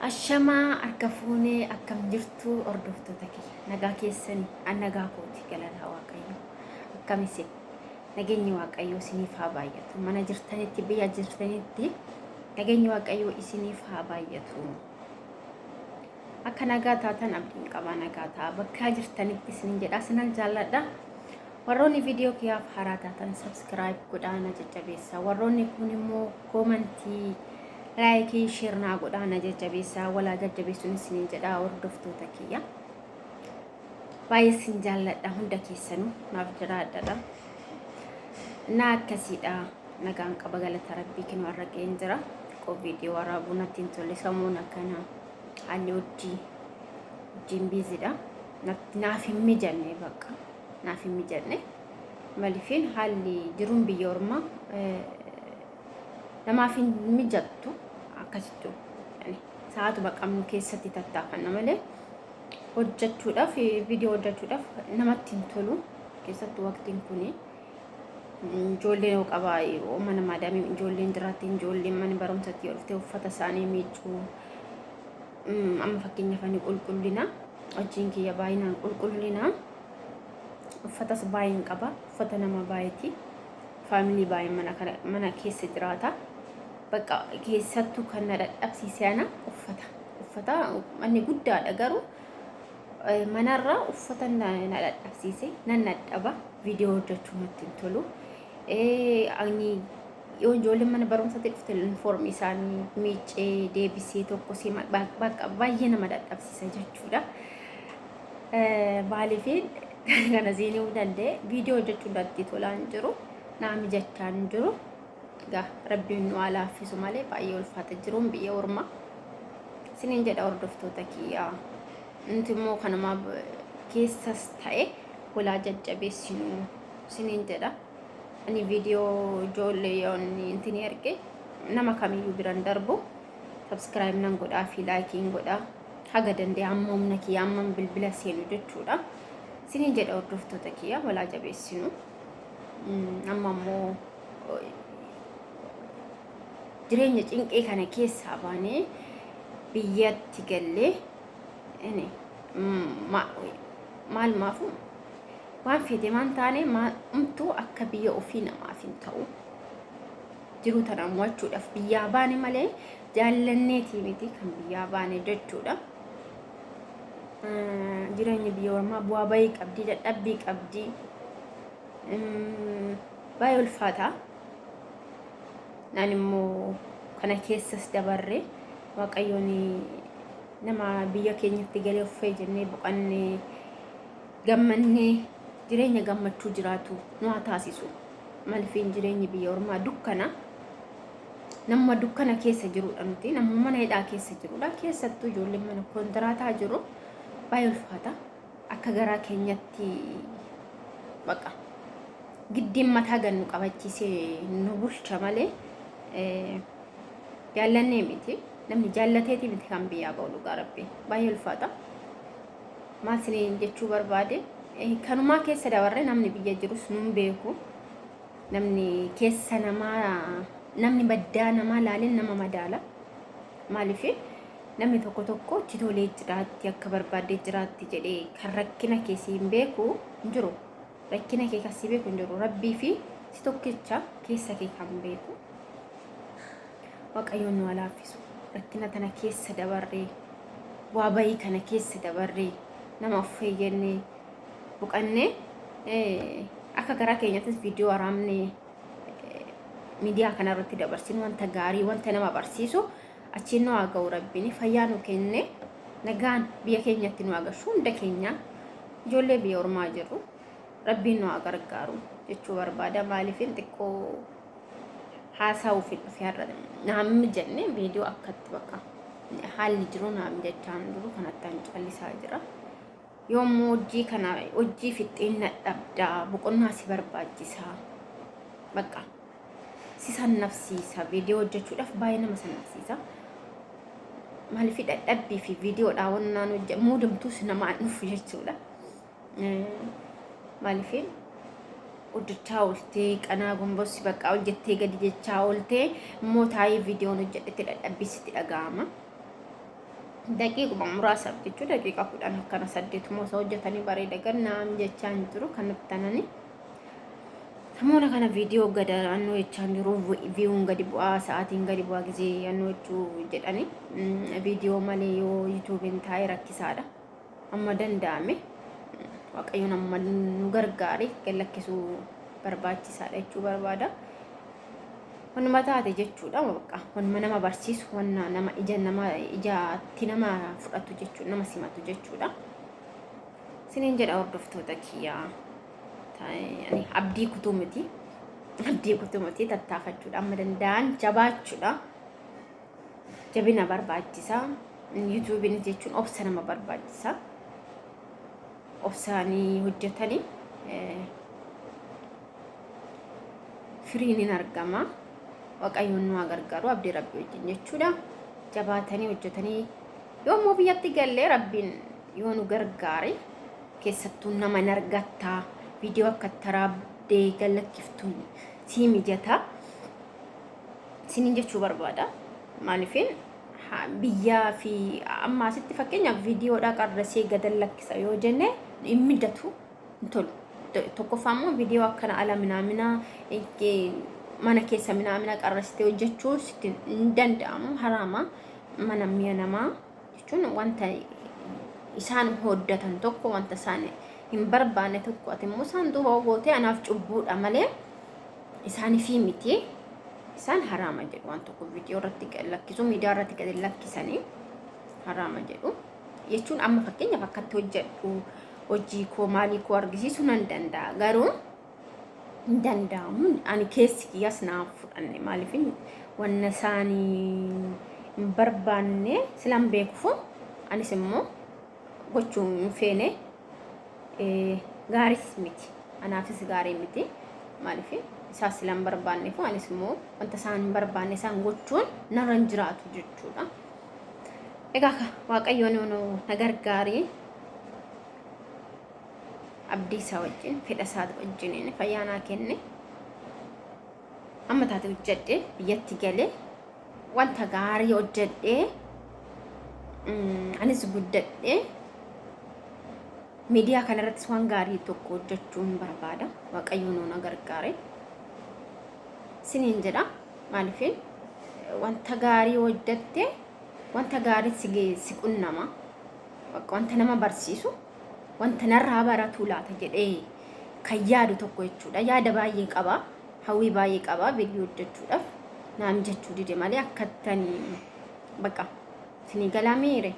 Ashamaa akka fuunee akkam jirtu hordoftoota kiyya nagaa keessanii an nagaa kooti galata waaqayyo akkamisin nageenyi waaqayyo isiniif haa baay'atu mana jirtanitti biyya jirtanitti nageenyi waaqayyo isiniif haa baay'atu akka nagaa taatan abdiin qaba nagaa ta'a bakka jirtanitti isinin jedha sinan jaalladha warroonni viidiyoo kiyyaaf haaraa taatan subscribe godhaana jajjabeessa warroonni kun immoo koomentii like share na godhaana jajjabeessa walaa jajjabeessuun isinin jedha hordoftoota kiyya baay'ee sin jaalladha hunda keessanuu naaf jiraadha na akkasiidha nagaan qaba galata rabbii kennu arraqeen jira qoo viidiyoo waraabuu natti hin tolle samuun akkana haalli wajjin biizidha naaf hin mijanne bakka naaf hin mijanne malifiin haalli jiruun biyya ormaa namaaf hin mijattu akkasitti yani sa'aatu baqamnu keessatti tattaafanna malee hojjechuudhaaf viidiyoo hojjechuudhaaf namatti hin tolu keessattuu waqtiin kuni ijoolleen yoo qabaa mana maadaamii ijoolleen jiraatti ijoolleen mana barumsatti yoo dhufte uffata isaanii miiccuu amma fakkeenyaaf ani qulqullina wajjin kiyya baay'inaan qulqullina uffatas baay'een qaba uffata nama baay'eeti faamilii baay'ee mana keessa jiraata bakka keessattuu kan na dadhabsiise ana uffata manni guddaadha garuu manarraa uffata na dadhabsiise nan dadhaba viidiyoo hojjechuu natti hin tolu ani yoo ijoolleen mana barumsatti dhufte uniform isaanii miiccee deebisee tokkosee bakka baay'ee nama dadhabsiisa jechuudha baalifiin kana siinuu danda'e viidiyoo hojjechuu natti tolaan jiru naami jechaan jiru gaa rabbiin nu alaafisu malee baay'ee ulfaata jiruun biyya ormaa siniin jedha hordoftoota kiyyaa nuti immoo kanuma keessas ta'e walaa jajjabeessinu siniin jedha ani viidiyoo ijoollee yoonni intini erge nama kamiyyuu biran darbu subscribe nan godhaa fi laakiin godhaa haga danda'e amma humna kiyyaa amma bilbila seenu jechuudha siniin jedha hordoftoota kiyyaa walaa jabeessinu amma ammoo jireenya cinqee kana keessaa baanee biyyatti gallee maal maafu waan fedhe maan taane umtuu akka biyya ofii namaaf hin ta'u jiruu tana mo'achuudhaaf biyyaa baane malee jaallanneetii miti kan biyyaa baane jechuudha. Jireenya biyya ormaa bu'aa bayii qabdii dadhabbii qabdii baay'ee ulfaata naan immoo kana keessas dabarre waaqayyoon nama biyya keenyatti galee uffee jennee boqannee gammannee jireenya gammachuu jiraatu nu haa taasisu malifiin jireenyi biyya ormaa dukkana nama dukkana keessa jirudha nuti nama mana hidhaa keessa jirudha keessattuu ijoolleen mana kontiraataa jiru baay'ee ulfaata akka garaa keenyatti baqa giddiin mataa gannu qabachiisee nu bulcha malee jaallannee miti namni jaallateeti miti kan biyyaa ba'u dhugaa rabbii baay'ee ulfaata maal siniin jechuu barbaade kanumaa keessa dabarre namni biyya jirus nun beeku namni keessa namaa namni baddaa namaa laaleen nama madaala maaliif namni tokko tokko itti tolee jiraatti akka barbaadee jiraatti jedhee kan rakkina keessi hin beeku hin jiru rakkina kee kasii beeku hin jiru rabbii fi si tokkicha keessa kee kan beeku waaqayyoon nu alaafisu rakkina tana keessa dabarree waa bayii kana keessa dabarree nama uffee jennee boqannee akka garaa keenyattis viidiyoo waraabnee miidiyaa kanarratti dabarsinu wanta gaarii wanta nama barsiisu achiin nu haa ga'u rabbiin fayyaa nu kenne nagaan biyya keenyatti nu agarsiisu hunda keenya ijoollee biyya ormaa jiru rabbiin nu haa gargaaru jechuu barbaada maaliifin xiqqoo haasa'uuf dhufe har'a naamni jenne viidiyoo akkatti bakka haalli jiru naamni jechaan jiru kanattaan callisaa jira yoommoo hojii fixxiin dhabdaa boqonnaa si barbaachisaa bakka si sannafsiisa viidiyoo hojjechuudhaaf baay'ee nama sannafsiisa maaliif dadhabbii fi viidiyoo daawwannaan muudamtuus nama dhufu jechuudha maaliif hojjechaa ooltee qanaa gombossi bakka hojjettee gadi jechaa ooltee immoo taa'ee viidiyoon hojjedhetti dadhabbiisitti dhaga'ama daqiiquma muraasaaf jechuun daqiiqa 10 akkana 8 moo hojjetanii bareeda gannaan jechaa hin jiru kan nuttanani. Samoona kana viidiyoo gadaanoo jechaa jiru viiyuun gadi bu'aa sa'aatiin gadi bu'aa gisee yannoo jechuu jedhani viidiyoo malee yoo yuutuubiin taa'ee rakkisaadha. Amma danda'ame waaqayyoon amma nu gargaare gallakkisuu barbaachisaadha jechuu barbaada. Wanuma taate jechuudha bakka wanuma nama barsiisu wanna nama ijaatti nama fudhatu jechuudha nama simatu jechuudha. Siniin jedha hordoftoota kiyyaa abdii kutuu miti tattaafachuudha amma danda'an jabaachuudha. Jabina barbaachisa. YouTubein jechuun obsa nama barbaachisa. Obsaanii hojjetanii firiin hin argama. Waaqayyoon nu gargaaru abdii rabbii wajjin jechuudha. Jabaatanii hojjetanii yoommoo biyyatti gallee rabbiin yoo nu gargaare keessattuu nama hin argattaa viidiyoo akka taraabdee gallakkiftuun sii mijata siniin jechuu barbaada. Maaliifin biyyaa fi amma asitti fakkeenyaaf viidiyoodhaa qarrasee gadan lakkisa yoo jenne hin mijatu hin tolu. Tokkoffaa immoo viidiyoo akkana ala minaamina mana keessa minaamina qarrastee hojjechuu hin danda'amu haraama. Mana mi'a namaa jechuun wanta isaan hoddatan tokko wanta isaan hin barbaanne tokko ati immoo isaan duuba gootee anaaf cubbuudha malee isaaniif miti. Isaan haraama jedhu waan tokko viidiyoo irratti lakkisu miidiyaa irratti gadi lakkisanii haraama jedhu jechuun amma fakkeenyaaf akkatti hojjedhu hojii koo maalii koo argisiisuu nan danda'a garuu hin danda'amu. Ani keessi kiyyaas naaf fudhanne maaliifin wanna isaanii hin barbaanne silaan beekufu anis immoo gochuu hin feene gaariis miti anaafis gaarii miti maaliifin isaas silaan barbaanneefu anis immoo wanta isaan hin barbaanne isaan gochuun narra hin jiraatu jechuudha. Egaa waaqayyoon na gargaarii abdii isaa wajjin fedha isaa wajjin fayyaanaa kenne amma taate hojjedhe biyyatti galee wanta gaarii hojjedhe anis guddadhe miidiyaa kanarrattis waan gaarii tokko hojjechuun barbaada. Waaqayyoon na gargaare siniin jedha maaliifin wanta gaarii hojjedhe wanta gaarii si qunnama wanta nama barsiisu wanta narraa baratu laata jedhee kan yaadu tokko jechuudha. Yaada baay'ee qaba hawwii baay'ee qaba viidiyoo hojjechuudhaaf naam jechuu dide malee akkattanii bakka sinii galaameere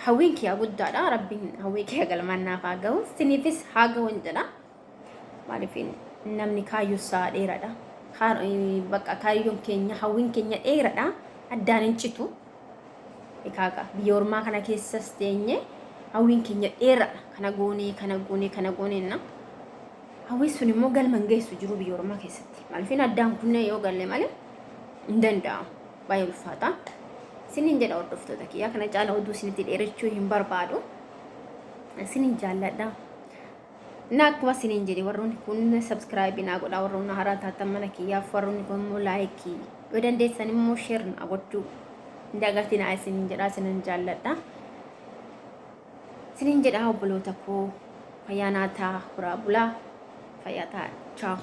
hawwiin kiyya guddaadha. Rabbiin hawwii kiyya galmannaaf haa ga'u siniifis haa ga'u jedha. Maaliifin namni kaayyuusaa dheeradha. Bakka kaayyoon keenya hawwiin keenya dheeradha addaan hin citu. Ikaaga biyya ormaa kana keessas teenye hawwiin keenya dheeradha kana gooneenna hawwiin sun immoo galman geessu jiru biyya ormaa keessatti. Maaliifin addaan kunne yoo galle malee hin danda'amu baay'ee ulfaata. Siniin jedha hordoftoota kiyyaa kana caala oduu isinitti dheerachuu hin barbaadu. Siniin jaalladha. Na akkuma siniin jedhe warroonni kun subscribe naa godhaa warroonni haaraa taatan mana kiyyaaf warroonni kun immoo like yoo dandeessan immoo share na godhuu dagatinaa siniin jedha siniin jaalladha. Siniin jedha obboloota koo fayyaa naa ta'a bulaa fayyaa ta'a. Ciao.